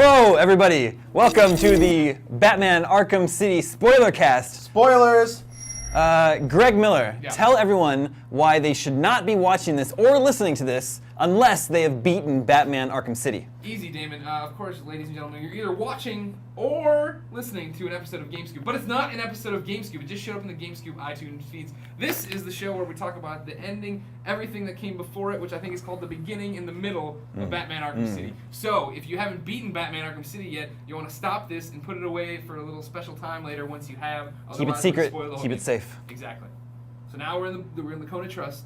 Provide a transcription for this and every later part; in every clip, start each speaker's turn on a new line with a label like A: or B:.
A: Hello, everybody. Welcome to the Batman Arkham City Spoilercast.
B: Spoilers!
A: Greg Miller,
C: Yeah.
A: tell everyone why they should not be watching this or listening to this unless they have beaten Batman Arkham City.
C: Easy, Damon. Of course, ladies and gentlemen, you're either watching or listening to an episode of GameScoop. But it's not an episode of GameScoop. It just showed up in the GameScoop iTunes feeds. This is the show where we talk about the ending, everything that came before it, which I think is called the beginning and the middle of Batman Arkham City. So, if you haven't beaten Batman Arkham City yet, you want to stop this and put it away for a little special time later once you have.
A: Keep it
C: Otherwise, we'll
A: secret.
C: spoil the whole
A: Keep it
C: game.
A: safe.
C: Exactly. So now we're in the Cone of Trust.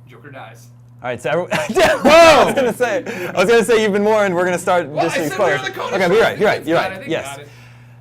C: Joker dies.
A: All right, so everyone, whoa! I was gonna say you've been warned. We're gonna start
C: Well, I
A: dishing
C: said we're in
A: spoilers.
C: the Cone of
A: Okay,
C: Trust.
A: you're
C: Got
A: right.
C: it,
A: Yes,
C: got it.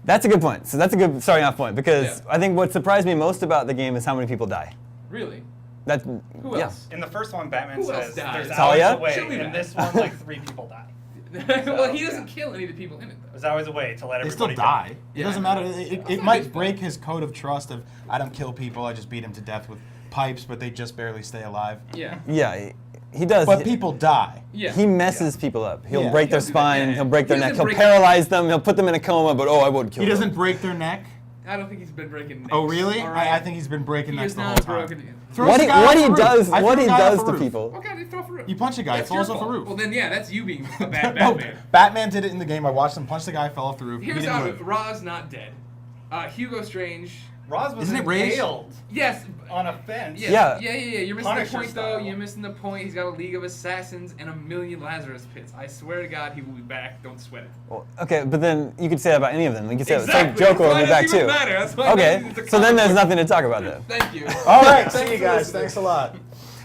A: that's a good point. So that's a good starting off point because
C: Yeah.
A: I think what surprised me most about the game is how many people die.
C: Really?
A: That
C: Who
A: yeah.
C: else?
D: In the first one, Batman
C: Who else
D: says
C: dies?
D: there's
A: Talia?
D: hours away.
C: She'll be
D: In
C: back.
D: this one, like 3 people die.
C: Well, he doesn't
D: yeah.
C: kill any of the people in it, though.
D: There's always a way to let
B: They still
D: everybody
B: die. It
C: Yeah.
B: doesn't matter.
C: That's
B: It
C: not his
B: might
C: fault.
B: break his code of trust of I don't kill people, I just beat them to death with pipes, but they just barely stay alive.
C: Yeah.
A: Yeah, he does.
B: But people die.
C: Yeah.
A: He messes people up. He'll
B: Yeah.
A: break their
C: He'll do that,
A: spine.
C: yeah.
A: He'll break their
C: He
A: neck.
C: doesn't
A: He'll
C: break-
A: paralyze them. He'll put them in a coma. But I wouldn't kill
B: He
A: them.
B: doesn't break their neck.
C: I don't think he's been breaking necks.
B: Oh, really?
C: All right.
B: I think he's been breaking
C: He
B: necks
C: is
B: the whole
C: not
B: time.
C: broken.
B: Throws
A: What
B: a
A: he
B: guy off a roof.
A: does
B: I
A: what
B: threw
A: he
B: a guy
A: does
B: off a
A: to
B: roof.
A: people.
C: What guy did he throw off a roof?
B: You punch a guy,
C: That's
B: falls
C: your
B: off a
C: fault.
B: roof.
C: Well, then, yeah, that's you being a bad
B: No,
C: Batman.
B: Batman did it in the game. I watched him punch the guy, fell off the roof.
C: Here's
B: he didn't
C: how
B: live.
C: Ra's not dead. Hugo Strange.
D: Roz was
B: Isn't it Rage?
D: impaled
C: Yes.
D: on a fence.
C: Yeah.
A: Yeah.
C: You're missing
D: Punisher
C: the point, though.
D: style.
C: You're missing the point. He's got a League of Assassins and a million Lazarus pits. I swear to God, he will be back. Don't sweat it.
A: Well, okay, but then you could say that about any of them. You could say
C: Exactly.
A: Joker will
C: That's
A: be
C: why it
A: back
C: doesn't
A: too.
C: even matter. That's why
A: Okay,
C: it's a
A: so then
C: comic
A: there's
C: book.
A: nothing to talk about then.
C: Thank you.
B: All right,
C: Thanks
B: see you
C: for
B: guys.
C: listening.
B: Thanks a lot.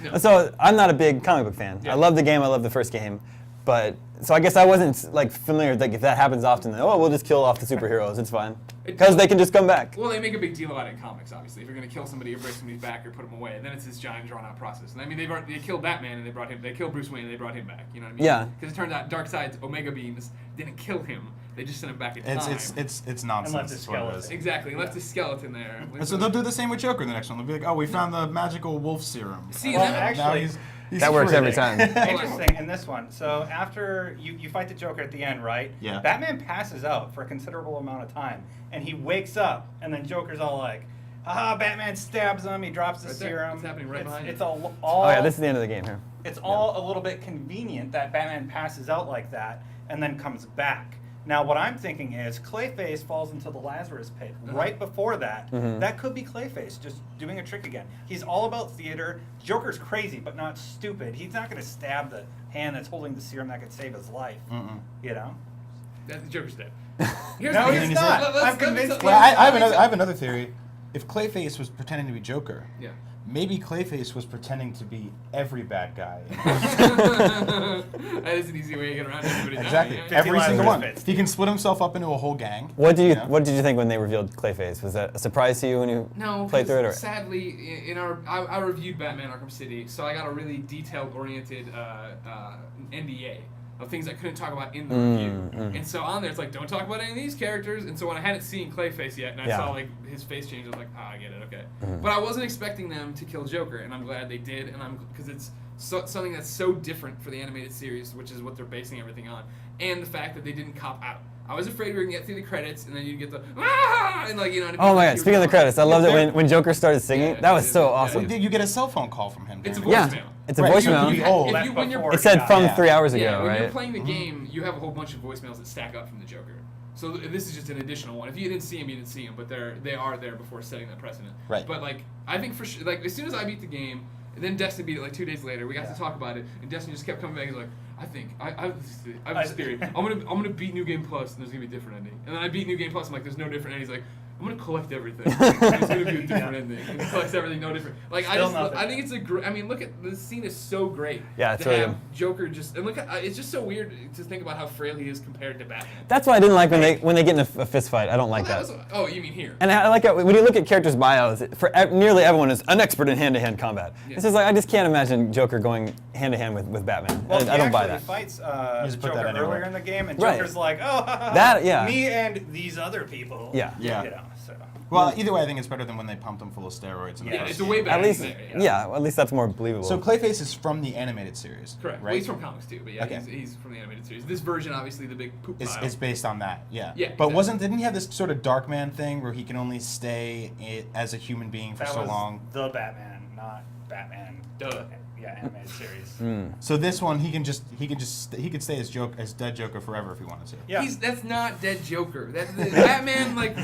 C: No.
A: So I'm not a big comic book fan.
C: Yeah.
A: I love the game. I love the first game, but so I guess I wasn't like familiar. Like if that happens often, then, oh, we'll just kill off the superheroes. It's fine because they can just come back.
C: Well, they make a big deal about it in comics, obviously. If you're going to kill somebody or break somebody's back or put them away, then it's this giant, drawn-out process. And I mean, they killed Batman and they killed Bruce Wayne and they brought him back. You know what I mean?
A: Yeah.
C: Because it turns out Darkseid's Omega beams didn't kill him; they just sent him back in time.
B: It's
D: And
B: nonsense.
D: left his
B: is what it
D: skeleton.
B: is.
C: Exactly, left his skeleton there.
B: And so they'll do the same with Joker in the next one. They'll be like, oh, we found the magical wolf serum.
C: See,
D: Well,
C: that-
B: Now
D: actually,
B: he's
A: That works
B: free.
A: every time.
D: Interesting in this one. So after you fight the Joker at the end, right?
B: Yeah.
D: Batman passes out for a considerable amount of time, and he wakes up, and then Joker's all like, "Aha!" Batman stabs him. He drops the
C: Right there.
D: serum.
C: It's happening right behind you.
D: It's all.
A: Oh yeah, this is the end of the game here.
D: It's all a little bit convenient that Batman passes out like that and then comes back. Now, what I'm thinking is Clayface falls into the Lazarus pit right before that. That could be Clayface just doing a trick again. He's all about theater. Joker's crazy, but not stupid. He's not going to stab the hand that's holding the serum that could save his life. You know?
C: the Joker's dead. Here's
D: No,
C: the-
D: he's
C: let's-
D: not.
C: let's-
D: I'm convinced.
C: let's-
B: Well, I
C: let's-
B: have another theory. If Clayface was pretending to be Joker,
C: Yeah.
B: maybe Clayface was pretending to be every bad guy.
C: That is an easy way to get around everybody. dying,
B: Exactly.
C: yeah.
B: Every
D: Lazarus
B: single one.
D: pits.
B: He can split himself up into a whole gang.
A: What did
B: know?
A: What did you think when they revealed Clayface? Was that a surprise to you when you
C: No,
A: played through it? Or?
C: sadly, I reviewed Batman Arkham City, so I got a really detailed-oriented NDA of things I couldn't talk about in the review. And so on there, it's like, don't talk about any of these characters. And so when I hadn't seen Clayface yet, and I
A: Yeah.
C: saw like his face change, I was like, I get it, okay. But I wasn't expecting them to kill Joker, and I'm glad they did. And because it's something that's so different for the animated series, which is what they're basing everything on, and the fact that they didn't cop out. I was afraid we were gonna get through the credits, and then you'd get the and like you know. What I mean?
A: Oh my
C: Like,
A: God!
C: you
A: Speaking of the
C: were-
A: credits, I loved it when Joker started singing.
C: Yeah,
A: That was
C: yeah,
A: so
C: yeah,
A: awesome.
C: yeah.
B: You get a cell phone call from him.
D: It's a
B: Damon.
A: Yeah,
C: voicemail.
A: it's a
B: Right,
A: voicemail.
B: you- you- oh,
C: If you, when you're,
D: before
A: It said from
B: Yeah.
A: 3 hours ago,
C: yeah, when
A: right?
C: you're playing the game, you have a whole bunch of voicemails that stack up from the Joker. So this is just an additional one. If you didn't see him, you didn't see him, but they are there before setting that precedent.
B: Right.
C: But like, I think for sure, like as soon as I beat the game, and then Destiny beat it like 2 days later, we got to talk about it, and Destiny just kept coming back. He's like, I have this theory. I'm gonna beat New Game Plus, and there's gonna be a different ending. And then I beat New Game Plus, I'm like, there's no different ending. He's like, I'm gonna collect everything. It's gonna be a different ending. And he collects everything, no different. Like
D: Still nothing.
C: I think it's a great. I mean, look at the scene is so great.
A: Yeah, it's
C: to
A: really
C: have
A: good.
C: Joker just and look at it's just so weird to think about how frail he is compared to Batman.
A: That's why I didn't like when they get in a fist fight. I don't like
C: Well,
A: that.
C: oh, you mean here?
A: And I like it when you look at characters' bios. Nearly everyone is an expert in hand-to-hand combat.
C: Yeah.
A: It's just like I just can't imagine Joker going hand-to-hand with Batman.
D: Well,
A: I don't buy
D: he
A: that.
D: actually fights
B: just put
D: Joker
B: that anywhere.
D: earlier in the game, and
A: Right.
D: Joker's like, oh,
A: That- yeah.
D: me and these other people.
A: Yeah.
B: Yeah.
D: You know, so.
B: Well, either way, I think it's better than when they pumped him full of steroids. In the
C: Yeah,
B: first
C: it's a way
B: game.
C: better.
A: At least,
C: thing,
A: yeah, at least that's more believable.
B: So Clayface is from the animated series.
C: Correct.
B: Right?
C: Well, he's from comics too, but yeah,
B: Okay.
C: he's from the animated series. This version, obviously, the big poop pile.
B: Is based on that, yeah.
C: Yeah,
B: But
C: exactly.
B: didn't he have this sort of Darkman thing where he can only stay as a human being for
D: That
B: so
D: was
B: long?
D: the Batman, not Batman.
C: Duh.
D: Yeah, animated series.
B: So this one, he could stay as dead Joker forever if he wanted to.
D: Yeah.
C: That's not dead Joker. That's Batman. Like,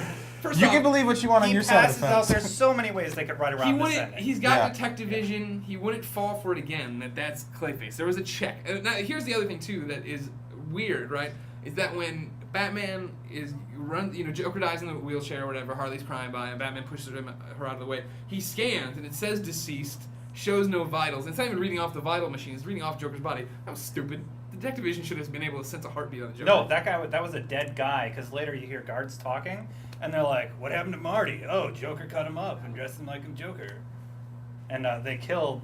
C: first
B: You
C: off,
B: can believe what you want on
D: He
B: your side of
D: passes
B: the
D: out.
B: fence.
D: There's so many ways they could write
C: he
D: around this
C: wouldn't.
D: ending.
C: He's got
B: Yeah.
C: detective vision. He wouldn't fall for it again. That's Clayface. There was a check. Now, here's the other thing too that is weird, right? Is that when Batman Joker dies in the wheelchair or whatever, Harley's crying by him, Batman pushes her out of the way. He scans and it says deceased, shows no vitals. And it's not even reading off the vital machine. It's reading off Joker's body. That was stupid. Detective vision should have been able to sense a heartbeat on the Joker.
D: No, that was a dead guy. Because later you hear guards talking, and they're like, "What happened to Marty? Oh, Joker cut him up and dressed him like a Joker." And they killed.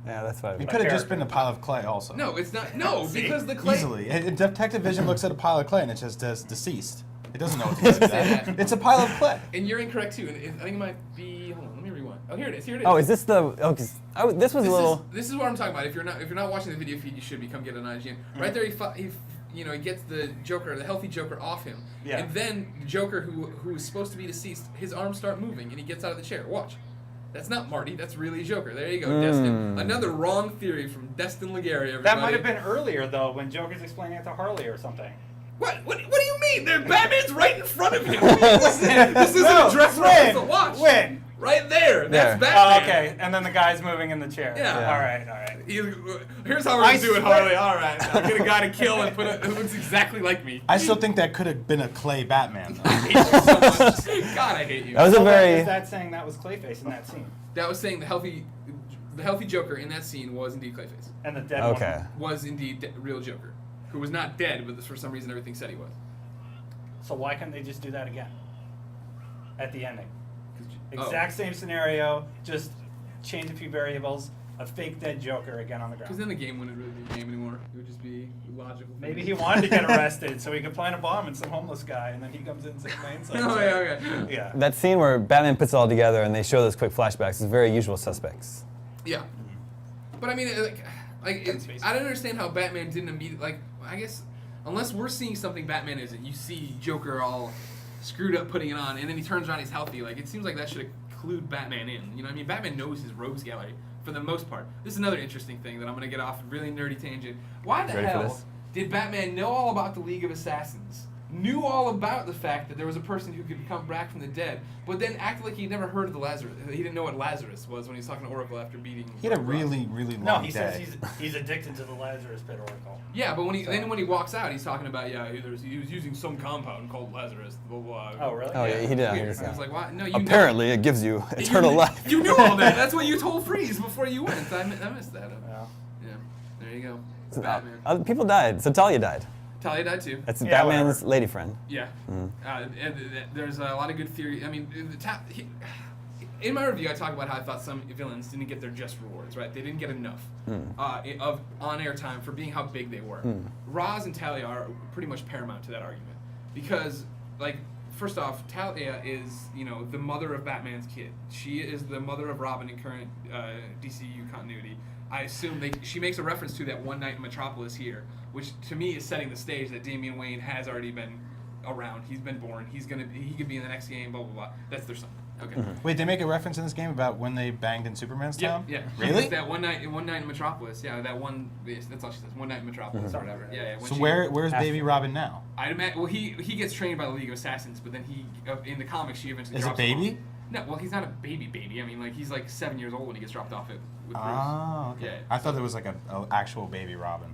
A: yeah, that's fine.
B: It could have just been a pile of clay also.
C: No, it's not. No,
D: See?
C: because the clay.
B: Easily. Detective Vision looks at a pile of clay and it just says deceased. It doesn't know what to do with
C: Say
B: that. It's a pile of clay.
C: And you're incorrect too. And I think it might be. Hold on, let me rewind. Oh, here it is. Here it is.
A: Oh, is this the? Oh, 'cause this was a little.
C: This is what I'm talking about. If you're not watching the video feed, you should be. Come get an IGN. Right there, he gets the Joker, the healthy Joker, off him.
D: Yeah.
C: And then the Joker, who is supposed to be deceased, his arms start moving, and he gets out of the chair. Watch. That's not Marty. That's really Joker. There you go. Destin. Another wrong theory from Destin Legary. Everybody.
D: That might have been earlier though, when Joker's explaining it to Harley or something.
C: What do you mean? Batman's right in front of him. This isn't a dress rehearsal. Watch.
D: When?
C: Right there. That's
A: There.
C: Batman.
D: Oh, okay. And then the guy's moving in the chair.
C: Yeah.
D: All right.
C: Here's how we're
D: I
C: gonna do it,
D: swear-
C: Harley. All right, I'll get a guy to kill and put it who looks exactly like me.
B: I still think that could have been a clay Batman. Though.
C: I hate you so much. God, I hate you.
A: That was a
D: So
A: very.
D: is that saying that was Clayface in that scene?
C: That was saying the healthy Joker in that scene was indeed Clayface.
D: And the dead
A: Okay.
D: one.
C: Was indeed real Joker, who was not dead, but for some reason everything said he was.
D: So why can't they just do that again? At the ending.
C: 'Cause-
D: Exact same scenario, just change a few variables, a fake dead Joker again on the
C: Because
D: ground.
C: then the game wouldn't really be a game anymore. It would just be logical.
D: Maybe he wanted to get arrested so he could plant a bomb in some homeless guy, and then he comes in and says,
C: Oh yeah, okay.
D: Yeah.
A: That scene where Batman puts it all together and they show those quick flashbacks is very Usual Suspects.
C: Yeah. But I mean, I don't understand how Batman didn't immediately, I guess, unless we're seeing something Batman isn't. You see Joker all screwed up putting it on, and then he turns around, he's healthy. It seems like that should include Batman in. You know what I mean? Batman knows his rogues gallery for the most part. This is another interesting thing that I'm going to get off a really nerdy tangent. Why the
A: Ready for
C: hell
A: this?
C: did Batman know all about the League of Assassins? Knew all about the fact that there was a person who could come back from the dead, but then acted like he'd never heard of the Lazarus. He didn't know what Lazarus was when he was talking to Oracle after beating.
B: He had a
C: Ross.
B: really, really long
D: No,
B: day.
D: he says he's addicted to the Lazarus Pit Oracle.
C: Yeah, but when he walks out, he's talking about he was using some compound called Lazarus. Blah blah.
D: Oh, really?
A: Oh, yeah, he did.
C: Weird. I was like, why? No, you
A: Apparently, it gives you eternal
C: you,
A: life.
C: You knew all that. That's what you told Freeze before you went. I missed that.
D: Yeah.
C: Yeah, there you go.
A: So,
C: Batman.
A: other people died. So Talia died.
C: Talia died too.
A: That's
D: Yeah,
A: Batman's
D: whatever.
A: lady friend.
C: Yeah. There's a lot of good theory. I mean, in my review, I talk about how I thought some villains didn't get their just rewards, right? They didn't get enough of on-air time for being how big they were. Ra's and Talia are pretty much paramount to that argument. Because, first off, Talia is, the mother of Batman's kid. She is the mother of Robin in current DCU continuity. I assume she makes a reference to that one night in Metropolis here, which to me is setting the stage that Damian Wayne has already been around. He's been born. He could be in the next game. Blah blah blah. That's their son. Okay.
B: Wait, they make a reference in this game about when they banged in Superman's town?
C: Yeah.
B: Really?
C: That one night in Metropolis. Yeah, that one. Yes, that's all she says. One night in Metropolis or whatever. Yeah. When
B: So
C: she-
B: where's Baby Robin now?
C: I'd imagine. Well, he gets trained by the League of Assassins, but then he in the comics she eventually
B: Is a
C: drops him
B: baby?
C: off. No, well, he's not a baby. I mean, he's 7 years old when he gets dropped off with Bruce.
B: Oh, okay.
C: Yeah.
B: I thought there was an actual Baby Robin.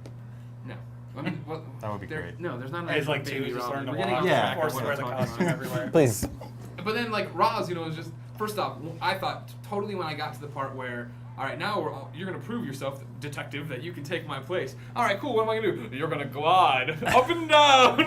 C: No. I mean, well,
B: That would be great.
C: No, there's not an
D: He's
C: actual
D: like two,
C: baby
D: just
C: Robin.
D: learning to
C: We're getting
D: walk.
C: off
B: Yeah.
C: track of
D: Forced
C: what
D: to wear
C: I'm
D: the
C: talking
D: costume
C: about.
D: everywhere.
A: Please.
C: But then, Roz, is just first off, I thought totally when I got to the part where, all right, now you're gonna prove yourself detective, that you can take my place. All right, cool. What am I gonna do? You're gonna glide up and down.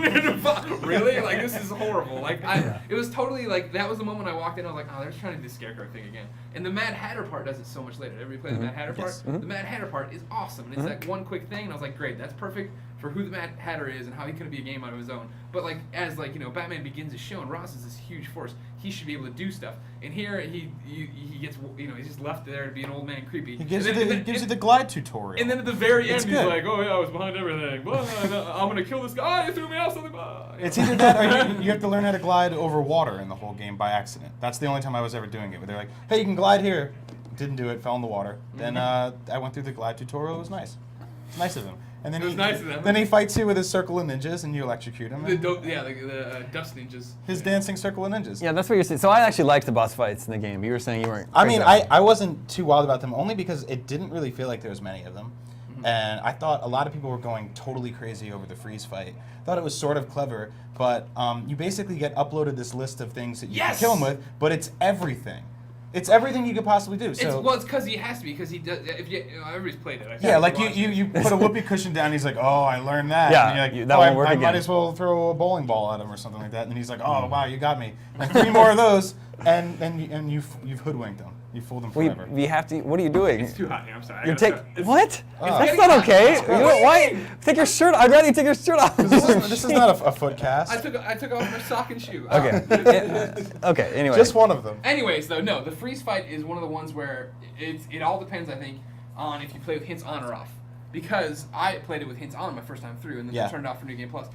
C: Really? Like, this is horrible. Like, it was totally like that was the moment I walked in. I was like, oh, they're trying to do the Scarecrow thing again. And the Mad Hatter part does it so much later. Everybody play the Mad Hatter part? The Mad Hatter part is awesome, and it's that one quick thing. And I was like, great, that's perfect for who the Mad Hatter is and how he could be a game out of his own. But like, as like, you know, Batman begins his show and Ross is this huge force, he should be able to do stuff. And here he gets, you know, he's just left there to be an old man creepy.
B: He gives you the glide tutorial.
C: And then at the very end, he's
B: good.
C: like, oh yeah, I was behind everything. Blah, I'm gonna kill this guy. He threw me off something. Blah.
B: It's either that or you have to learn how to glide over water in the whole game by accident. That's the only time I was ever doing it. Where they're like, hey, you can glide here. Didn't do it, fell in the water. Then I went through the glide tutorial. It was nice. It's nice of him. And then then he fights you with his circle of ninjas, and you electrocute him.
C: The dust ninjas.
B: His dancing circle of ninjas.
A: Yeah, that's what you're saying. So I actually liked the boss fights in the game. You were saying you weren't.
B: I mean,
A: crazy about them.
B: I wasn't too wild about them, only because it didn't really feel like there was many of them. And I thought a lot of people were going totally crazy over the freeze fight. Thought it was sort of clever, but you basically get uploaded this list of things that you can kill him with, but it's everything. It's everything you could possibly do. So
C: It's because he has to be, because he does. If you know, everybody's played it.
B: yeah, like you put a whoopee cushion down. He's like, oh, I learned that.
A: Yeah,
B: and you're like,
A: that
B: oh,
A: won't work
B: I
A: again.
B: might as well throw a bowling ball at him or something like that. And he's like, oh, wow, you got me. And 3 more of those, and you've hoodwinked him. You fooled him forever.
A: We have to. What are you doing?
C: It's too hot here. I'm sorry.
A: You're what? That's
C: getting
A: not
C: hot.
A: okay.
C: It's
A: You know, why? Take your shirt. I'd rather you take your shirt off.
B: This is not a foot cast.
C: I took off my sock and shoe.
A: Okay. Okay. Anyway.
B: Just one of them.
C: Anyways, though, no, the freeze fight is one of the ones where it all depends, I think, on if you play with hints on or off. Because I played it with hints on my first time through, and then I turned it off for New Game Plus.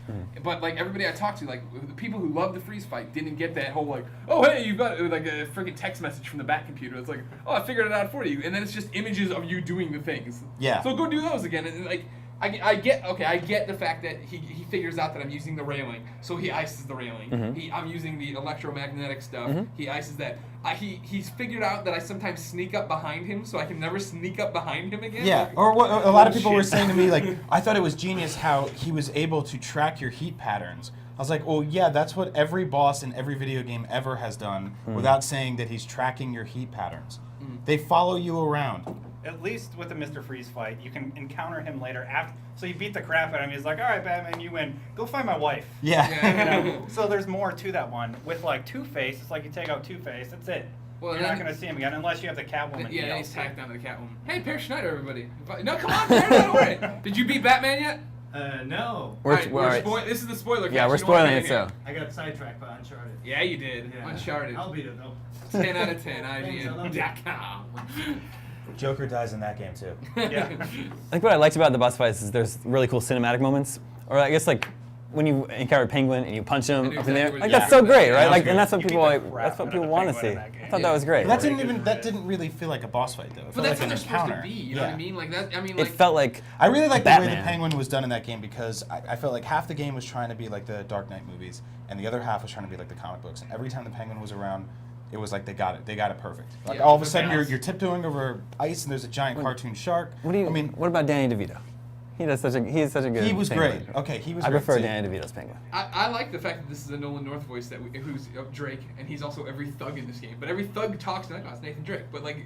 C: But like everybody I talked to, like the people who love the freeze fight, didn't get that whole like, oh hey, you've got like a freaking text message from the back computer. It's like, oh, I figured it out for you, and then it's just images of you doing the things.
B: Yeah.
C: So go do those again, and like. I get the fact that he figures out that I'm using the railing, so he ices the railing. I'm using the electromagnetic stuff. He ices that. He's figured out that I sometimes sneak up behind him, so I can never sneak up behind him again.
B: Yeah,
C: Like,
B: or what a lot of people were
C: bullshit.
B: saying to me, like, I thought it was genius how he was able to track your heat patterns. I was like, well, yeah, that's what every boss in every video game ever has done without saying that he's tracking your heat patterns. They follow you around.
D: At least with the Mr. Freeze fight, you can encounter him later after. So you beat the crap out of him. He's like, all right, Batman, you win. Go find my wife.
B: Yeah.
D: You know? So there's more to that one. With like Two-Face, it's like you take out Two-Face, that's it.
C: Well,
D: You're not going to see him again unless you have the Catwoman.
C: Yeah, then he's
D: DLC.
C: tacked down to the Catwoman. Hey, Pear Schneider, everybody. No, come on, Pear, don't worry. Did you beat Batman yet?
E: No.
C: This is the spoiler.
A: Yeah,
C: cast.
A: we're
C: You don't wanna
A: spoiling
C: be
A: it.
C: in here.
A: So.
E: I got sidetracked by Uncharted.
C: Yeah, you did.
E: Yeah.
C: Uncharted.
E: I'll beat it though.
C: 10 out of 10.
E: Thanks, I love you.
C: IGN.com.
B: Joker dies in that game too.
D: Yeah.
A: I think what I liked about the boss fights is there's really cool cinematic moments, or I guess like when you encounter Penguin and you punch him
C: I knew
A: up in the air.
C: exactly
A: Like
C: what
A: that's
C: you
A: so
C: were
A: great,
C: saying.
A: right?
C: Yeah,
A: Like,
B: that
A: and
B: was
A: that's what
D: You
A: people
D: beat the
A: like.
D: crap
A: That's what
D: out
A: people
D: of
A: want to
D: Penguin
A: see.
D: in that game.
A: I thought that was great.
B: That didn't really feel like a boss fight though. It
C: But
B: felt
C: that's
B: like
C: what
B: an
C: they're supposed to
B: encounter.
C: be. You know what I mean? Like that. I mean,
A: It
C: like.
A: felt like
B: I really like the way the
A: Batman.
B: Penguin was done in that game because I felt like half the game was trying to be like the Dark Knight movies, and the other half was trying to be like the comic books. And every time the Penguin was around, it was like they got it perfect. Like
C: Yeah,
B: all of a
C: the
B: sudden
C: balance.
B: you're tiptoeing over ice and there's a giant cartoon shark.
A: What do you?
B: I mean,
A: what about Danny DeVito? He is such a good.
B: he was
A: Penguin.
B: great. Okay, he was.
A: I
B: great
A: prefer
B: too.
A: Danny DeVito's Penguin.
C: I like the fact that this is a Nolan North voice who's Drake, and he's also every thug in this game. But every thug talks like, oh, it's Nathan Drake. But like,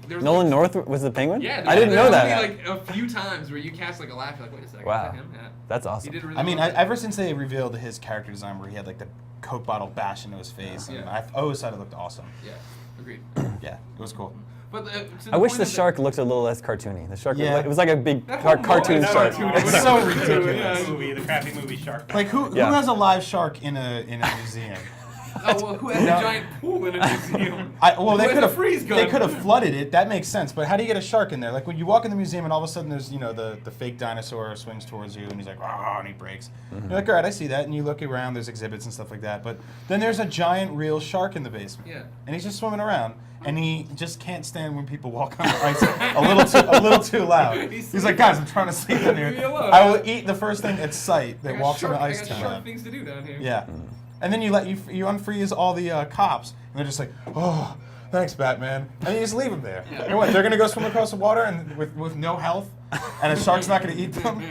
C: there's
A: Nolan
C: like,
A: North was the Penguin?
C: Yeah,
A: I didn't know
C: there's
A: that.
C: only like a few times where you cast like a laugh, you're like, wait a second,
A: Wow.
C: is that him? Yeah.
A: That's
C: He
A: awesome.
C: did really
B: I mean,
C: well.
B: ever since they revealed his character design where he had like the Coke bottle bash into his face, and
C: Yeah.
B: I always thought it looked awesome.
C: Yeah, agreed.
B: Yeah, it was cool.
C: But
A: I wish the shark looked a little less cartoony. The shark,
B: Yeah.
A: it was like a big
C: That whole
A: cartoon
C: moment-
A: shark.
C: That
B: It's so
C: Yeah,
B: ridiculous.
D: The crappy movie Shark.
B: Like who
A: Yeah.
B: has a live shark in a museum?
C: Oh well, who has a giant pool in a museum?
B: Well, they
C: Who has
B: could
C: a
B: have
C: freeze gun?
B: They could have flooded it. That makes sense. But how do you get a shark in there? Like when you walk in the museum and all of a sudden there's the fake dinosaur swings towards you and he's like ah and he breaks. You're like all right, I see that. And you look around, there's exhibits and stuff like that. But then there's a giant real shark in the basement.
C: Yeah.
B: And he's just swimming around. And he just can't stand when people walk on the ice a little too loud.
C: He's
B: like, guys, I'm trying to sleep in
C: Leave me
B: here.
C: alone.
B: I will eat the first thing at sight
C: I
B: that
C: got
B: walks on the
C: shark-
B: ice
C: I
B: too
C: got shark
B: loud.
C: things to do down here.
B: Yeah. And then you unfreeze all the cops, and they're just like, oh, thanks, Batman. And you just leave them there.
C: Yeah.
B: You know what? They're gonna go swim across the water and with no health, and a shark's not gonna eat them.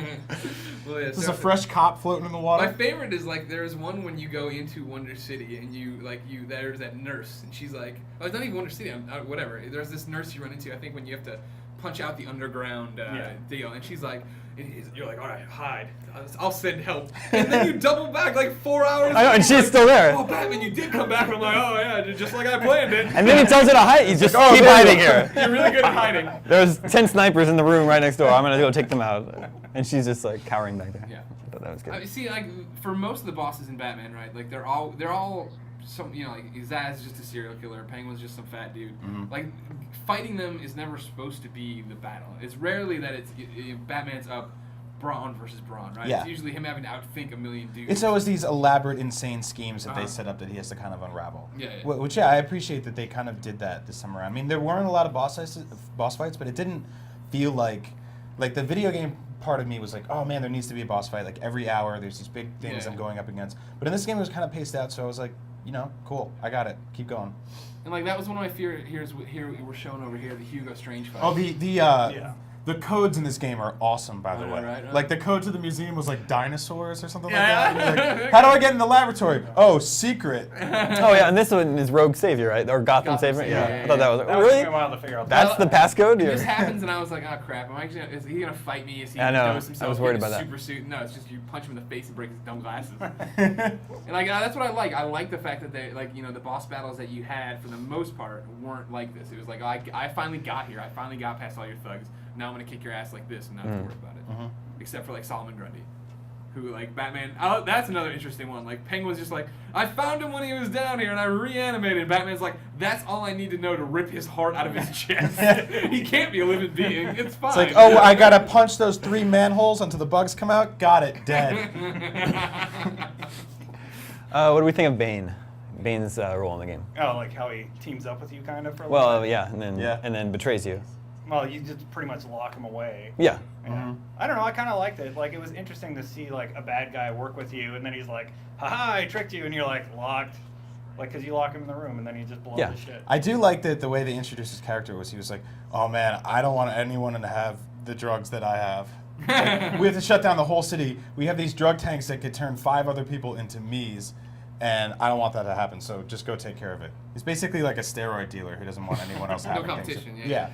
C: Well, yeah,
B: There's
C: so-
B: a fresh cop floating in the water.
C: My favorite is like there's one when you go into Wonder City and there's that nurse and she's like, oh, it's not even Wonder City, whatever. There's this nurse you run into. I think when you have to punch out the underground
D: Yeah.
C: deal, and she's like, you're like, all right, hide. I'll send help. And then you double back like 4 hours.
A: I know, and
C: later,
A: she's
C: like,
A: still there.
C: Oh, Batman, you did come back. And I'm like, oh yeah, just like I planned it.
A: And then he tells her to hide. He's just
B: Oh,
A: keep
B: there you
A: hiding
B: go.
A: here.
C: You're really good at hiding.
A: There's 10 snipers in the room right next door. I'm gonna go take them out. And she's just like cowering back there.
C: Yeah.
A: I thought that was good.
C: See, like for most of the bosses in Batman, right? Like they're all some, you know, like Zsasz is just a serial killer. Penguin's just some fat dude. Like fighting them is never supposed to be the battle. It's rarely that it's Batman's up brawn versus brawn, right?
B: Yeah.
C: It's usually him having to outthink a million dudes.
B: It's always these elaborate, insane schemes that they set up that he has to kind of unravel.
C: Yeah, yeah.
B: Which, I appreciate that they kind of did that this time around. I mean, there weren't a lot of boss fights, but it didn't feel like the video game part of me was like, oh man, there needs to be a boss fight. Like every hour, there's these big things
C: Yeah.
B: I'm going up against. But in this game, it was kind of paced out, so I was like, you know, cool, I got it. Keep going.
C: And like that was one of my fears. Here we're showing over here the Hugo Strange fight.
B: Oh,
D: Yeah.
B: the codes in this game are awesome, by the way.
C: Right.
B: Like the code to the museum was like dinosaurs or something
C: Yeah.
B: like that. And you're like, how do I get in the laboratory? Oh, secret.
A: Oh yeah, and this one is Rogue Savior, right? Or Gotham,
C: Gotham
A: Savior?
C: Savior,
A: Yeah.
C: yeah,
A: I thought that was
D: That was
A: really?
D: taking a while to figure out.
A: That's the passcode?
C: This
A: Yeah.
C: happens, and I was like, oh crap! Is he gonna fight me? Is he
A: I
C: gonna
A: know.
C: dose himself?
A: I was worried
C: in his
A: about that.
C: super suit? No, it's just you punch him in the face and break his dumb glasses. And like that's what I like. I like the fact that they the boss battles that you had for the most part weren't like this. It was like I finally got here. I finally got past all your thugs. Now I'm gonna kick your ass like this and not have to worry about it. Except for like Solomon Grundy, who like Batman. Oh, that's another interesting one. Like Penguin's just like, I found him when he was down here and I reanimated. Batman's like, that's all I need to know to rip his heart out of his chest. He can't be a living being. It's fine.
B: It's like, oh, I gotta punch those 3 manholes until the bugs come out. Got it, dead.
A: What do we think of Bane? Bane's role in the game.
D: Oh, like how he teams up with you kind of for a little
A: Well,
D: bit?
A: yeah,
B: Yeah.
A: and then betrays you.
D: Well, you just pretty much lock him away.
A: Yeah.
D: Yeah. I don't know. I kind of liked it. Like, it was interesting to see like a bad guy work with you, and then he's like, "Haha, I tricked you," and you're like locked, like because you lock him in the room, and then he just blows
A: Yeah.
D: his shit.
B: I do like that the way they introduced his character was he was like, oh man, I don't want anyone to have the drugs that I have. Like, we have to shut down the whole city. We have these drug tanks that could turn 5 other people into me's, and I don't want that to happen, so just go take care of it. He's basically like a steroid dealer who doesn't want anyone else
C: No
B: having
C: competition,
B: things.
C: yeah.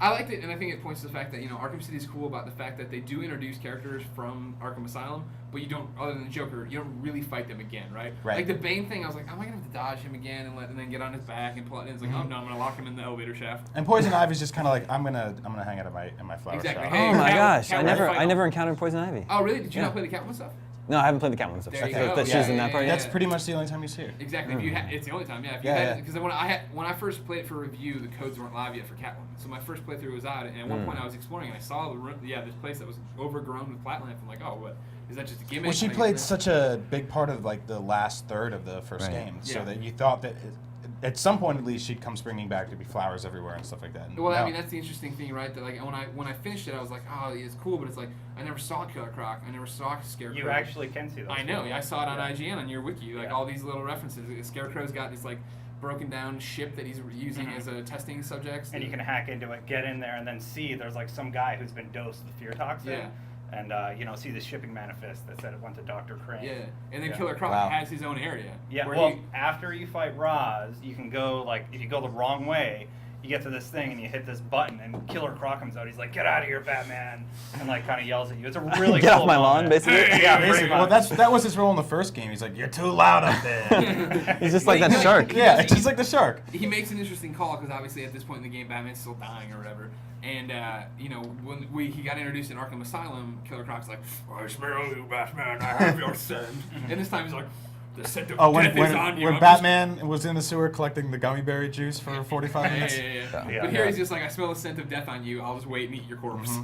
C: I liked it, and I think it points to the fact that Arkham City is cool about the fact that they do introduce characters from Arkham Asylum, but you don't, other than the Joker, you don't really fight them again, right?
B: Right.
C: Like the Bane thing, I was like, am I gonna have to dodge him again and then get on his back and pull it? And it's like, oh no, I'm gonna lock him in the elevator shaft.
B: And Poison Ivy's just kind of like, I'm gonna hang out in my flower
C: Exactly.
B: shop.
C: Hey,
A: Oh my
C: Cat-
A: gosh,
C: Catwoman
A: I
C: fight
A: never
C: him.
A: encountered Poison Ivy.
C: Oh really? Did you
A: Yeah.
C: not play the Catwoman stuff?
A: No, I haven't played the Catwoman stuff.
C: There you
A: That
C: go.
A: she's
C: Yeah,
A: in that part.
C: yeah,
B: That's pretty much the only time he's here.
C: Exactly. If you it's the only time, yeah. If you
B: Yeah,
C: had,
B: yeah.
C: because when I first played it for review, the codes weren't live yet for Catwoman. So my first playthrough was out, and at one point I was exploring, and I saw this place that was overgrown with plant life. I'm like, oh, what is that? Just a gimmick?
B: Well, she
C: Like,
B: played such a big part of like the last third of the first
A: Right.
B: game, so
C: Yeah.
B: that you thought that at some point at least she'd come springing back to be flowers everywhere and stuff like that. And
C: Well, I
B: no.
C: mean, that's the interesting thing, right? That like when I finished it, I was like, oh, it's cool, but it's like I never saw Killer Croc, I never saw Scarecrow.
D: You actually can see those.
C: I know.
D: people.
C: I saw it on
D: Yeah.
C: IGN on your wiki, like
D: Yeah.
C: all these little references. Scarecrow's got this like broken down ship that he's using as a testing subject.
D: And you can hack into it, get in there, and then see there's like some guy who's been dosed with fear toxin.
C: Yeah.
D: And see the shipping manifest that said it went to Dr. Crane.
C: Yeah, and then
D: Yeah.
C: Killer Croc
B: Wow.
C: has his own area.
D: Yeah,
C: where
D: well,
C: he-
D: after you fight Roz, you can go, like, if you go the wrong way, you get to this thing and you hit this button, and Killer Croc comes out. He's like, "Get out of here, Batman!" And like, kind of yells at you. It's a really
A: Get
D: cool
A: off my lawn,
D: moment.
A: basically.
D: Yeah,
B: Basically,
D: pretty
B: well,
D: much.
B: that was his role in the first game. He's like, "You're too loud up there."
A: He's just like that shark.
B: Yeah, it's just like the shark.
C: he makes an interesting call because obviously at this point in the game, Batman's still dying or whatever. And when he got introduced in Arkham Asylum, Killer Croc's like, "I smell you, Batman. I have your scent." And this time he's like, "The scent of
B: Oh,
C: death is on you."
B: when
C: I'm
B: Batman was in the sewer collecting the gummy berry juice for 45
C: just-
B: minutes.
C: Yeah.
D: Yeah.
C: But here
D: Yeah.
C: he's just like, "I smell the scent of death on you. I'll just wait and eat your corpse." All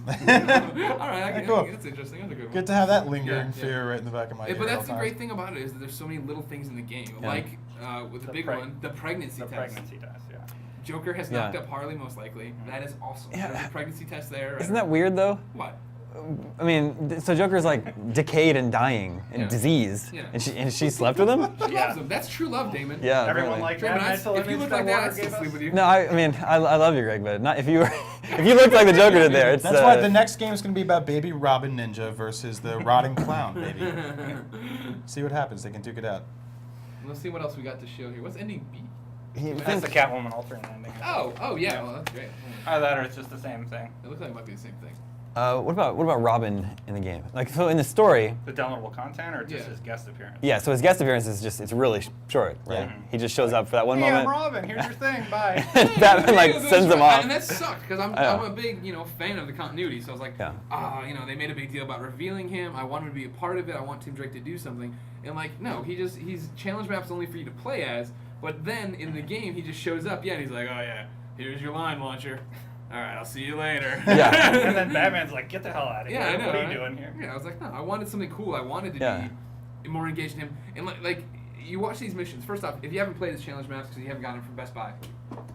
C: right,
B: Cool.
C: that's interesting. That's a good one.
B: Good to have that lingering
C: Yeah.
B: fear right in the back of my ear.
C: But
B: at
C: that's
B: all
C: the
B: times.
C: great thing about it is that there's so many little things in the game.
B: Yeah.
C: Like with the
D: The
C: big one, the pregnancy
D: The
C: test.
D: pregnancy test, yeah.
C: Joker has
A: Yeah.
C: knocked up Harley most likely. That is awesome.
A: Yeah.
C: There's a pregnancy test there.
A: Isn't that weird though?
C: What?
A: I mean, so Joker's like decayed and dying and
C: Yeah.
A: diseased,
C: Yeah.
A: and she slept with him.
C: She loves him. That's true love, Damon.
A: Yeah.
D: Everyone
A: apparently.
D: liked
C: Damon,
D: that mental
C: if you
D: image
C: look
D: that
C: like that,
D: Warner
C: I'd still
D: gave
C: sleep
D: us.
C: with you.
A: No, I mean, I love you, Greg, but not if you were, if you looked like the Joker did there. It's
B: That's why the next game is going to be about Baby Robin Ninja versus the Rotting Clown, baby. See what happens. They can duke it out.
C: Let's see what else we got to show here. What's ending B?
D: That's the Catwoman alternate ending.
C: Oh yeah, well, that's great.
D: Either that or it's just the same thing.
C: It looks like it might be the same thing.
A: What about Robin in the game? Like, so in the story,
D: The downloadable content or just
C: Yeah.
D: his guest appearance?
A: yeah. So his guest appearance is just—it's really short, right?
B: Yeah.
A: He just shows up for that one
D: Hey, I'm
A: moment.
D: Robin. Here's your thing. Bye.
A: Batman like
C: Yeah, that's
A: sends him
C: right.
A: off.
C: And that sucked because I'm a big fan of the continuity. So I was like,
A: Yeah.
C: they made a big deal about revealing him. I want him to be a part of it. I want Tim Drake to do something. And like, no, he's challenge maps only for you to play as. But then in the game, he just shows up. Yeah, and he's like, oh yeah, here's your line launcher. All right, I'll see you later.
A: Yeah.
D: And then Batman's like, get the hell out of here.
C: Yeah, I know.
D: What are
C: right?
D: you doing here?
C: Yeah, I was like, no, I wanted something cool. I wanted to
A: Yeah.
C: be more engaged in him. And like you watch these missions. First off, if you haven't played this challenge maps because you haven't gotten them from Best Buy,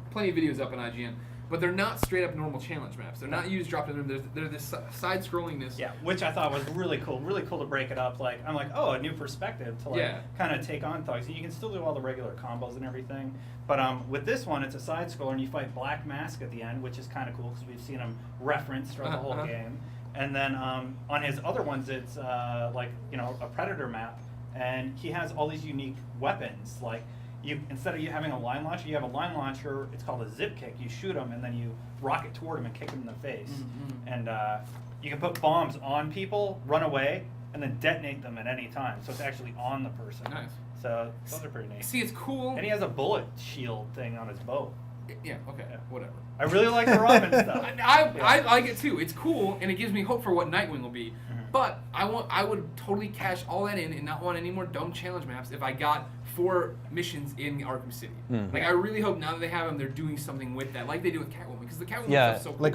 C: plenty of videos up on IGN. But they're not straight up normal challenge maps. They're not you just drop in them. They're this side scrollingness.
D: Yeah, which I thought was really cool. Really cool to break it up. Like I'm like, oh, a new perspective to like kind of take on thugs. You can still do all the regular combos and everything, but with this one, it's a side scroller, and you fight Black Mask at the end, which is kind of cool because we've seen him referenced throughout the whole game. And then on his other ones, it's like a Predator map, and he has all these unique weapons. Like instead of you having a line launcher, you have a line launcher. It's called a zip kick. You shoot him, and then you rocket toward him and kick him in the face. And you can put bombs on people, run away, and then detonate them at any time. So it's actually on the person.
C: Nice.
D: So those are pretty neat.
C: See, it's cool.
D: And he has a bullet shield thing on his bow.
C: Yeah. Okay. Whatever.
D: I really like the Robin stuff.
C: I like it too. It's cool, and it gives me hope for what Nightwing will be. But I would totally cash all that in and not want any more dumb challenge maps if I got 4 missions in Arkham City. Like I really hope now that they have them, they're doing something with that, like they do with Catwoman, because the Catwoman stuff's so cool.
B: Like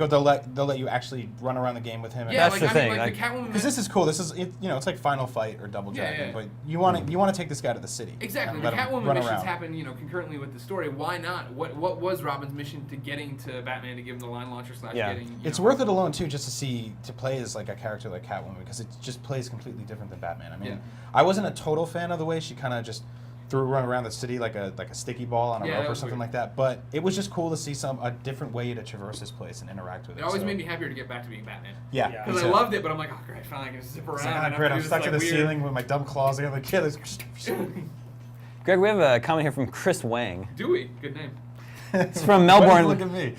B: they'll let you actually run around the game with him.
C: Yeah,
A: That's
C: like
A: the
C: I mean,
A: thing,
C: like the
A: like-
C: Catwoman.
B: Because this is cool. This is it's like Final Fight or Double Dragon, but you want to take this guy to the city.
C: Exactly.
B: and
C: The
B: let him
C: Catwoman
B: run
C: missions
B: around.
C: happen, concurrently with the story. Why not? What was Robin's mission to getting to Batman to give him the line launcher /
A: Yeah.
C: getting?
B: It's worth it alone too, just to play as like a character like Catwoman, because it just plays completely different than Batman. I mean, I wasn't a total fan of the way she kind of just run around the city like a sticky ball on a
C: Yeah,
B: rope
C: that
B: or
C: was
B: something
C: weird.
B: like that. But it was just cool to see a different way to traverse this place and interact with it.
C: It always
B: so-
C: made me happier to get back to being Batman.
B: Yeah,
D: Yeah.
B: me
C: Because I
B: too.
C: loved it, but I'm like, oh great, finally I can zip around.
B: It's
C: I
B: like,
C: don't
B: great,
C: have
B: I'm
C: to do
B: stuck
C: this,
B: to the
C: like, weird-
B: ceiling with my dumb claws. I got the kid.
A: Greg, we have a comment here from Chris Wang.
C: Dewey, good name.
A: It's from Melbourne.
B: Look at me.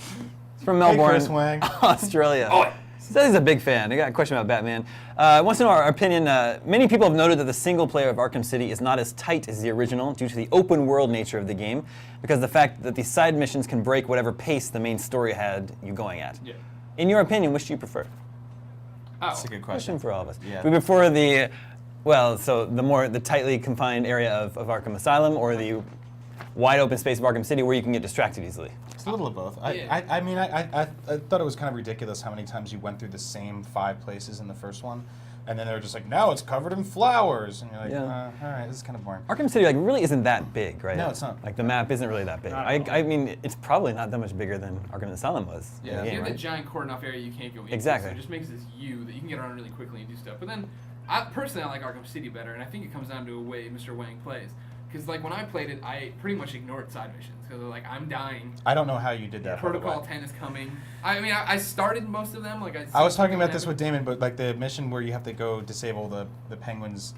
A: It's from Melbourne,
B: Chris Wang.
A: Australia.
C: Oh.
A: He says he's a big fan. I got a question about Batman. Wants to know our opinion. Many people have noted that the single player of Arkham City is not as tight as the original due to the open world nature of the game, because of the fact that the side missions can break whatever pace the main story had you going at.
C: Yeah.
A: In your opinion, which do you prefer?
B: That's a good
A: Question
B: question.
A: for all of us.
B: Yeah.
A: Do we prefer the tightly confined area of Arkham Asylum, or the wide open space of Arkham City where you can get distracted easily?
B: It's a little of both.
C: Yeah.
B: I mean, I thought it was kind of ridiculous how many times you went through the same 5 places in the first one, and then they were just like, now it's covered in flowers, and you're like,
A: Yeah.
B: all right, this is kind of boring.
A: Arkham City really isn't that big, right?
B: No, it's not.
A: Like the map isn't really that big.
D: Not at all.
A: I mean, it's probably not that much bigger than Arkham Asylum was. in
C: Yeah,
A: the
C: you
A: game,
C: have
A: right?
C: that giant cordon off area you can't go into.
A: Exactly.
C: So it just makes this U that you can get around really quickly and do stuff. But then, personally, I like Arkham City better, and I think it comes down to the way Mr. Wang plays. Because like when I played it, I pretty much ignored side missions because like I'm dying.
B: I don't know how you did that. by the
C: Protocol
B: way.
C: 10 is coming. I mean, I started most of them. Like
B: I was talking about this with Damon, but like the mission where you have to go disable the Penguin's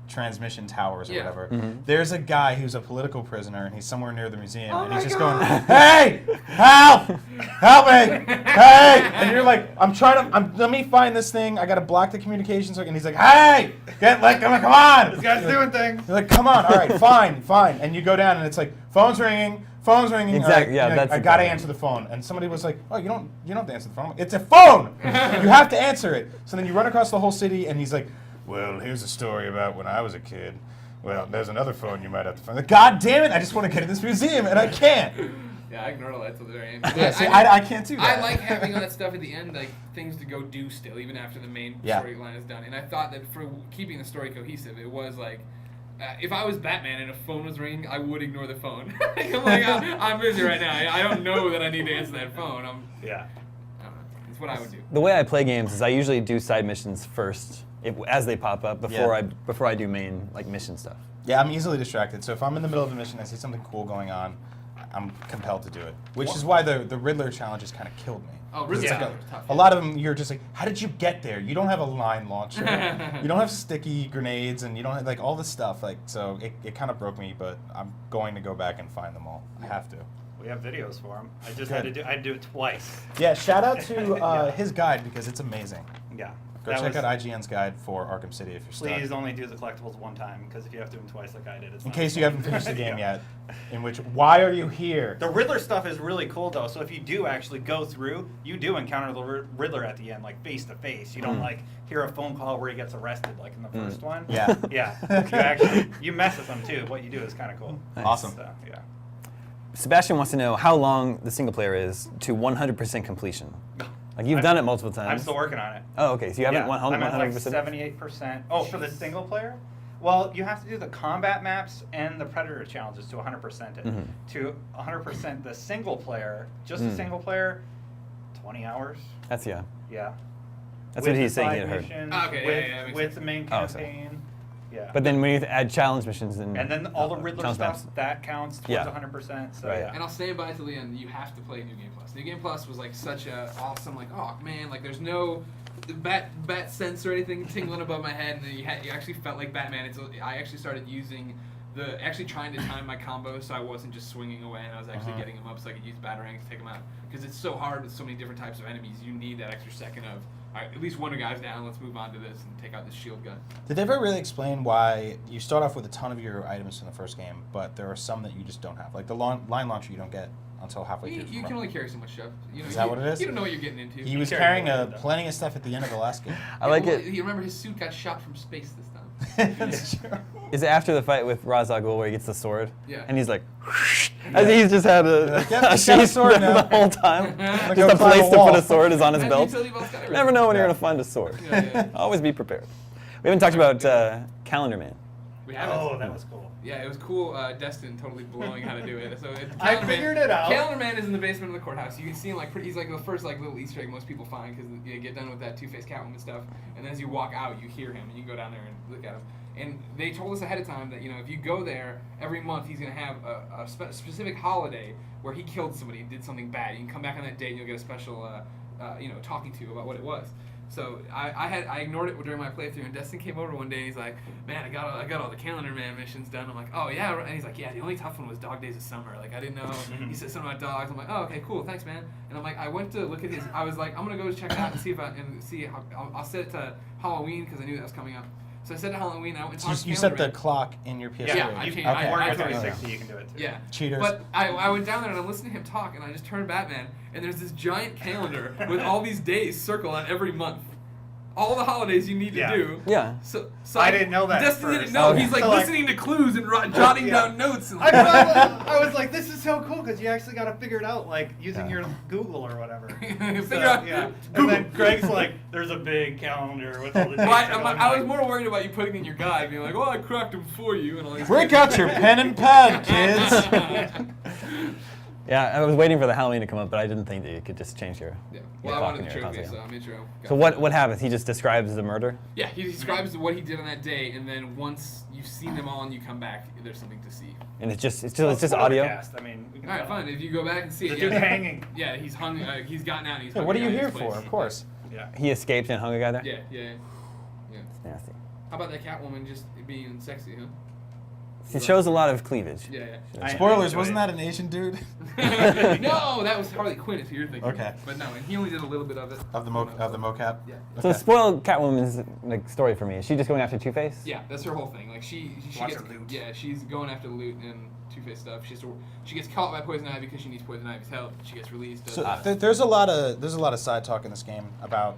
B: transmission towers or
C: Yeah.
B: whatever.
A: Mm-hmm.
B: There's a guy who's a political prisoner, and he's somewhere near the museum,
C: Oh
B: and he's
C: my
B: just
C: God.
B: going, "Hey, help! Help me! Hey!" And you're like, let me find this thing. I gotta block the communications." And he's like, "Hey, come on!
D: This guy's doing things.
B: You're like, "Come on! All right, fine." And you go down, and it's like, phone's ringing. All
A: Exactly,
B: right,
A: yeah,
B: you're like,
A: that's
B: I gotta
A: exactly.
B: answer the phone. And somebody was like, "Oh, you don't have to answer the phone. It's a phone. You have to answer it." So then you run across the whole city, and he's like, "Well, here's a story about when I was a kid. Well, there's another phone you might have to find." Like, God damn it! I just want to get in this museum, and I can't.
C: Yeah, I ignored all that till the very end.
B: Yeah, see, I can't do that.
C: I like having all that stuff at the end, like things to go do still, even after the main
B: Yeah.
C: storyline is done. And I thought that for keeping the story cohesive, it was like, if I was Batman and a phone was ringing, I would ignore the phone. I'm like, I'm busy right now. I don't know that I need to answer that phone.
D: Yeah.
C: I don't know. It's what I would do.
A: The way I play games is I usually do side missions first, as they pop up, before I do main mission stuff.
B: Yeah, I'm easily distracted. So if I'm in the middle of a mission, I see something cool going on, I'm compelled to do it. Which is why the Riddler challenges kind of killed me.
C: Oh, Riddler
B: It's like
C: was tough.
B: a lot of them, you're just like, how did you get there? You don't have a line launcher. You don't have sticky grenades, and you don't have like all this stuff. Like, so it kind of broke me, but I'm going to go back and find them all. I have to.
D: We have videos for him. I just
B: Good.
D: had to do it twice.
B: Yeah, shout out to his guide because it's amazing.
D: Yeah.
B: Go check out IGN's guide for Arkham City if you're stuck.
D: Please only do the collectibles one time, because if you have to do them twice like I did, it's
B: In
D: not
B: case
D: fun.
B: you haven't finished the game yet, in which, why are you here?
D: The Riddler stuff is really cool, though. So if you do actually go through, you do encounter the Riddler at the end, like face to face. You don't like hear a phone call where he gets arrested, like in the first one.
B: Yeah.
D: Yeah. You mess with him too. What you do is kind of cool.
A: Nice.
B: Awesome.
D: So, yeah.
A: Sebastian wants to know how long the single player is to 100% completion. Like you've done it multiple times.
D: I'm still working on it.
A: Oh, okay. So you haven't
D: Yeah, I'm at like
A: 100%.
D: 78%. Oh, for the single player? Well, you have to do the combat maps and the Predator challenges to 100% it. To 100% the single player, just the single player, 20 hours.
A: That's yeah.
D: Yeah.
A: That's
D: With
A: what he's
D: the
A: saying.
D: side
A: He had heard.
D: missions,
C: Okay,
D: with,
C: yeah, makes
D: with
C: sense.
D: the main
A: Oh, sorry.
D: campaign. Yeah.
A: But then when you add challenge missions and
D: then all the Riddler
A: challenge
D: stuff,
A: maps.
D: that counts towards
A: Yeah.
D: 100%. So
A: Right.
D: yeah.
C: And I'll stand by till the end. You have to play New Game Plus. New Game Plus was like such a awesome, like, oh man, like there's no bat sense or anything tingling above my head, and then you actually felt like Batman. I actually started using actually trying to time my combos so I wasn't just swinging away, and I was actually getting them up so I could use batarangs to take them out. Because it's so hard with so many different types of enemies. You need that extra second of, all right, at least one guy's down. Let's move on to this and take out this shield gun.
B: Did they ever really explain why you start off with a ton of your items in the first game, but there are some that you just don't have? Like the line launcher you don't get until halfway through.
C: You can only carry so much stuff. You know,
B: Is that what it is?
C: You don't know what you're getting into.
B: He was
D: carried
B: carrying
D: more than that.
B: plenty of stuff at the end of the last game.
A: I like
C: Well,
A: it.
C: You remember his suit got shot from space this time.
B: That's true.
A: Is it after the fight with Ra's al Ghul where he gets the sword?
C: Yeah.
A: And he's like, I think he's just had a,
B: Yep,
A: a
B: he's got a
A: sheath
B: sword now.
A: the whole time.
B: go
A: Just a
B: climb a
A: place to
B: wall.
A: put a sword is on his
C: And
A: belt.
C: utility belt's got everything.
A: Never know when you're
B: Yeah.
A: gonna find a sword.
C: Yeah.
A: Always be prepared. We haven't talked about Calendar Man.
C: We haven't.
D: Oh, that was cool.
C: Yeah, it was cool. Destin totally blowing how to do it. So
D: I figured it out.
C: Calendar Man is in the basement of the courthouse. You can see him like he's like the first like little Easter egg most people find because you get done with that Two-Face Catwoman stuff, and then as you walk out, you hear him and you can go down there and look at him. And they told us ahead of time that if you go there every month, he's gonna have a specific holiday where he killed somebody and did something bad. You can come back on that date and you'll get a special talking to about what it was. So I ignored it during my playthrough, and Destin came over one day and he's like, "Man, I got all the Calendar Man missions done." I'm like, "Oh yeah," and he's like, "Yeah, the only tough one was Dog Days of Summer. Like I didn't know." He said something about dogs. I'm like, "Oh okay, cool, thanks man." And I'm like, I went to look at his. I was like, I'm gonna go check it out and see how I'll set it to Halloween because I knew that was coming up. So I set it to Halloween. I went and talked to
B: You set
C: Calendar
B: the
C: Man.
B: clock in your PS3.
C: Yeah, I changed-
B: okay.
C: I-
D: Warrior
C: I-
D: 360, you can do it too.
C: Yeah.
B: Cheaters.
C: But I went down there and I'm listening to him talk, and I just turned Batman, and there's this giant calendar with all these days circled on every month. All the holidays you need to
D: Yeah.
C: do.
A: Yeah.
C: So
D: I didn't know that at
C: Destin didn't
D: first.
C: know.
A: Okay.
C: He's like
D: So, like-
C: listening to clues and jotting
D: Yeah.
C: down notes. And
D: I was like, this is so cool because you actually got to figure it out, like using
A: Yeah.
D: your Google or whatever.
C: Figure out.
D: Yeah.
C: Google.
D: And then Greg's like, there's a big calendar with all the dates.
C: Well,
D: and I'm
C: I was
D: like,
C: more worried about you putting in your guide, being like, "Oh, I cracked them for you," and all these.
B: Break out your pen and pad, kids.
A: Yeah, I was waiting for the Halloween to come up, but I didn't think that you could just change your.
C: Yeah.
A: your
C: Well, I
A: clock
C: wanted
A: in
C: the
A: your
C: trophy,
A: console.
C: so I'm intro.
A: So what happens? He just describes the murder.
C: Yeah, he describes what he did on that day, and then once you've seen them all and you come back, there's something to see.
A: And it's just
D: well,
A: audio.
D: Spoilercast, I mean, we can
C: All right,
D: tell.
C: fine. If you go back and see
D: The
C: it,
D: dude's
C: yeah,
D: hanging.
C: yeah, he's hung. He's gotten out. And he's
B: Yeah,
C: hung
B: what are you
C: out in
B: here
C: his
B: for?
C: place.
B: Of course.
D: Yeah.
A: He escaped and hung a guy there.
C: Yeah, yeah, yeah.
A: Nasty.
C: How about that Catwoman just being sexy, huh?
A: He shows a lot of cleavage.
C: Yeah,
D: I
B: Spoilers,
D: enjoy
B: wasn't
D: it.
B: that an Asian dude?
C: yeah. No, that was Harley Quinn. If you're thinking.
B: Okay.
C: But no, and he only did a little bit of it.
B: Of the mocap?
C: Yeah.
A: So
B: Okay.
A: spoil Catwoman's like story for me. Is she just going after Two-Face?
C: Yeah, that's her whole thing. Like she
D: Wants
C: gets
D: her loot.
C: yeah, she's going after loot and Two-Face stuff. She gets caught by Poison Ivy because she needs Poison Ivy's help. She gets released.
B: So there's a lot of side talk in this game about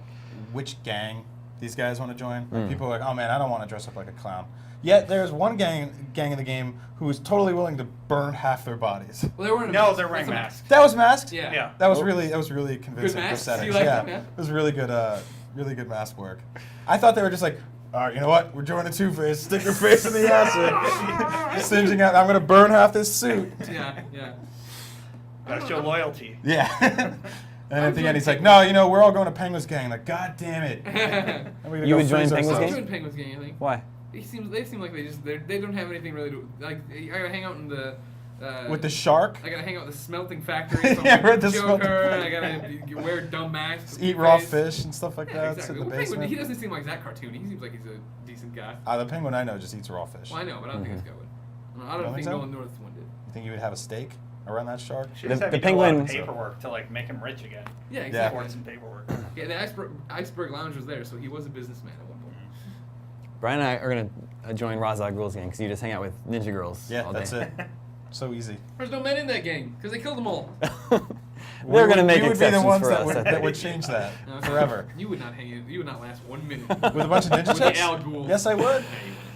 B: which gang these guys want to join. Like, people are like, oh man, I don't want to dress up like a clown. Yet there's one gang in the game who is totally willing to burn half their bodies.
C: well, they weren't.
D: No, they're wearing
C: That's a
D: masks.
B: That was masked.
C: Yeah.
D: Yeah.
B: That was really convincing
C: masks?
B: prosthetics.
C: You like
B: yeah,
C: them, yeah?
B: it was really good mask work. I thought they were just like, all right, you know what? We're joining Two-Face. Stick your face in the acid. Singeing out. I'm gonna burn half this suit.
C: Yeah, yeah.
D: Gotta show loyalty.
B: Yeah. And at the end, he's like, no, we're all going to Penguin's gang. Like, God damn it. And we're gonna
A: You
B: go
A: would join
B: freeze
A: Penguin's
C: I'm
B: ourselves.
A: gang?
C: doing Penguins gang, I think.
A: Why?
C: They seem like they don't have anything really to like. I hang out in the
B: With the shark?
C: I gotta hang out with the smelting factory. So
B: Yeah,
C: I'm
B: right, the
C: Joker.
B: smelting
C: I gotta wear dumb masks.
B: Just eat raw fish and stuff like
C: Yeah,
B: that.
C: exactly.
B: Sit in
C: Well,
B: the
C: Penguin,
B: basement.
C: he doesn't seem like that cartoony. He seems like he's a decent guy.
B: The penguin I know just eats raw fish.
C: Well, I know, but I don't think this guy would. I
B: don't
C: don't
B: think
C: think
B: so?
C: Nolan North's one did.
B: You think you would have a steak around that shark?
D: Should just
A: The-
D: have
A: the
D: you do a lot of
A: penguin-
D: paperwork to like make him rich again.
C: Yeah,
B: Yeah.
C: exactly.
D: Support some paperwork.
C: Yeah, the Iceberg Lounge was there, so he was a businessman at one point.
A: Brian and I are going to join Raza Girls Gang because you just hang out with ninja girls
B: Yeah,
A: all day.
B: that's it. So easy.
C: There's no men in that game because they killed them all.
A: We're going to make
B: we would be the
A: exceptions
B: ones
A: for
B: that
A: us.
B: would,
A: I
B: that
A: think.
B: would change that
C: No,
B: forever.
C: You would not hang in. You would not last 1 minute.
B: With a bunch of ninja
C: With the
B: chicks?
C: Al Ghul.
B: Yes, I would.
C: Yeah, you wouldn't.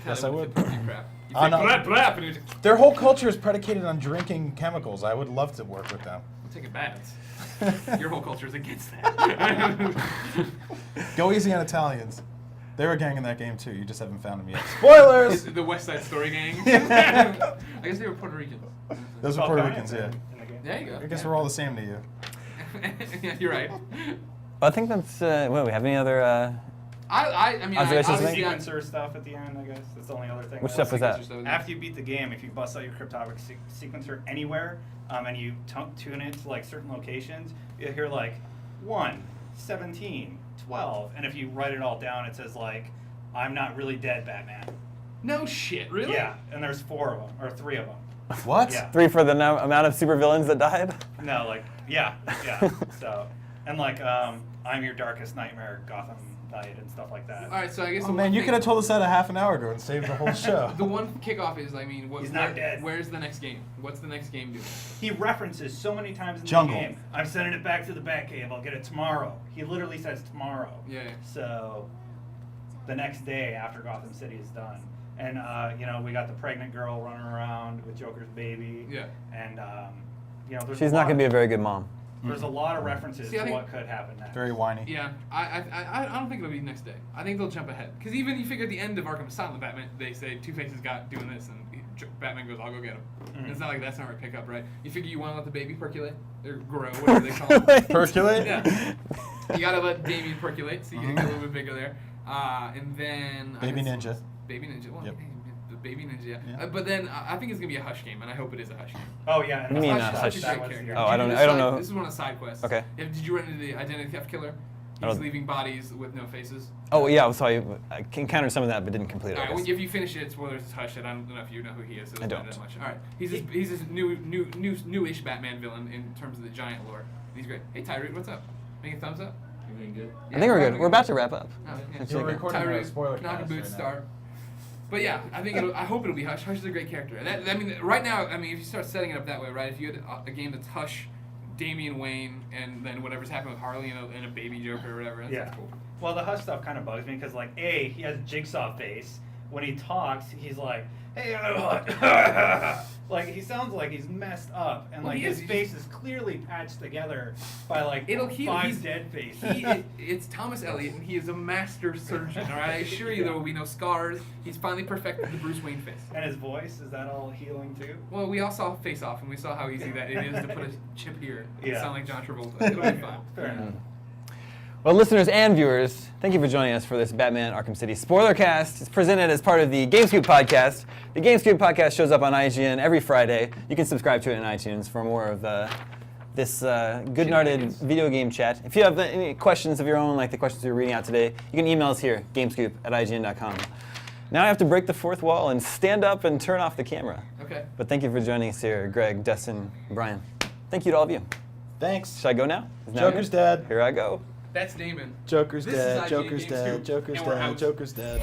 B: Yes,
C: Tell
B: I
C: him
B: would.
C: to do crap. You
B: Oh,
C: say
B: no.
C: brap, brap, and you just
B: Their whole culture is predicated on drinking chemicals. I would love to work with them.
C: taking baths. Your whole culture is against that.
B: Go easy on Italians. They were a gang in that game too. You just haven't found them yet. Spoilers!
C: The West Side Story gang.
B: Yeah.
C: I guess they were Puerto Ricans.
B: Those are Puerto Ricans, yeah.
D: In the game.
C: There you go.
B: I guess we're all the same to you.
C: Yeah, you're right.
A: I think that's, well, we have any other,
C: I mean,
A: Observations to
C: obviously,
A: make?
D: Sequencer stuff at the end, I guess. That's the only other thing.
A: Which
D: I
A: stuff was
D: like.
A: that?
D: After you beat the game, if you bust out your cryptographic sequencer anywhere, and you tune it to like certain locations, you hear like 1, 17, 12, and if you write it all down, it says like, "I'm not really dead, Batman."
C: No shit, really?
D: Yeah, and there's 4 of them or 3 of them.
B: What?
D: Yeah.
A: 3 for the amount of supervillains that died?
D: No, like yeah. So and like I'm your darkest nightmare, Gotham Knight, and stuff like that.
C: All right, so I guess.
B: Oh
C: the
B: man,
C: one
B: you
C: thing-
B: could have told us that a half an hour ago and saved the whole show.
C: The one kickoff is, I mean,
D: He's not dead.
C: Where's the next game? What's the next game doing?
D: He references so many times in
B: Jungle.
D: the game. I'm sending it back to the Batcave. I'll get it tomorrow. He literally says tomorrow.
C: Yeah.
D: So the next day after Gotham City is done, and you know, we got the pregnant girl running around with Joker's baby.
C: Yeah.
D: And you know, there's
A: She's not going to be a very good mom.
D: There's a lot of references
C: See, I
D: to
C: think-
D: what could happen next.
B: Very whiny.
C: Yeah, I don't think it'll be next day. I think they'll jump ahead. Because even you figure at the end of Arkham Asylum, Batman, they say Two-Face's got doing this, and Batman goes, I'll go get him.
D: Mhm.
C: It's not like that's not right pickup, right? You figure you want to let the baby percolate? Or grow, whatever they call it.
B: Percolate?
C: Yeah. You gotta let Damien percolate, so you get a little bit bigger there. And then...
B: Baby Ninja.
C: Baby Ninja, well,
B: Yep.
C: hey, the Baby Ninja, yeah.
B: Yeah.
C: But then I think it's gonna be a Hush game, and I hope it is a Hush game.
D: Oh yeah. And
A: You mean,
D: Hush,
A: Hush.
C: Such a
D: that
C: great
D: was
C: character.
A: Oh, I
C: Did you
A: don't-
C: do
A: I don't
C: side-
A: know.
C: This is one of the side quests.
A: Okay.
C: Did you run into the identity theft killer?
A: I
C: He's
A: don't-
C: leaving bodies with no faces.
A: Oh, yeah, I saw you. I encountered some of that, but didn't complete it.
C: All
A: I
C: right, well,
A: guess.
C: if you finish it, spoilers, it's Hush. I don't know if you know who he is. So it
A: I
C: doesn't matter
A: don't.
C: that much. All right, he's this newish Batman villain in terms of the giant lore. He's great. Hey, Tyree, what's up? Make a thumbs up.
E: You doing good?
A: I think we're good. We're about to wrap up.
C: Oh, yeah.
A: Actually,
B: We're recording
C: Tyree,
B: a Spoilercast
C: knock a boot
B: right now.
C: star. But yeah, I hope it'll be Hush. Hush is a great character. I mean, right now, I mean, if you start setting it up that way, right? If you had a game that's Hush, Damian Wayne, and then whatever's happened with Harley and a baby Joker or whatever, that
D: Yeah.
C: sounds cool.
D: Well, the Hush stuff kind of bugs me because, like, he has a jigsaw face. When he talks, he's like, "Hey," like he sounds like he's messed up, and
C: Well,
D: like
C: he
D: his
C: is.
D: face is clearly patched together by like
C: It'll heal.
D: 5
C: He's
D: dead faces.
C: It's Thomas Elliot, and he is a master surgeon. All right, I assure you there will be no scars. He's finally perfected the Bruce Wayne face.
D: And his voice, is that all healing too?
C: Well, we all saw Face Off, and we saw how easy that it is to put a chip here and
D: Yeah.
C: sound like John Travolta. It'll be fine.
D: Fair enough.
A: Well, listeners and viewers, thank you for joining us for this Batman Arkham City Spoilercast. It's presented as part of the GameScoop podcast. The GameScoop podcast shows up on IGN every Friday. You can subscribe to it in iTunes for more of this good-hearted
C: Shenanigans.
A: video game chat. If you have any questions of your own, like the questions we're reading out today, you can email us here, gamescoop@ign.com. Now I have to break the fourth wall and stand up and turn off the camera.
C: Okay.
A: But thank you for joining us here, Greg, Dustin, Brian. Thank you to all of you.
B: Thanks.
A: Should I go now? Is now
B: Joker's
A: good?
B: dead.
A: Here I go.
C: That's Damon.
B: Joker's
C: This is
B: dead.
C: IGN
B: Joker's
C: GameScoop,
B: dead. Joker's
C: and we're
B: dead.
C: out.
B: Joker's dead.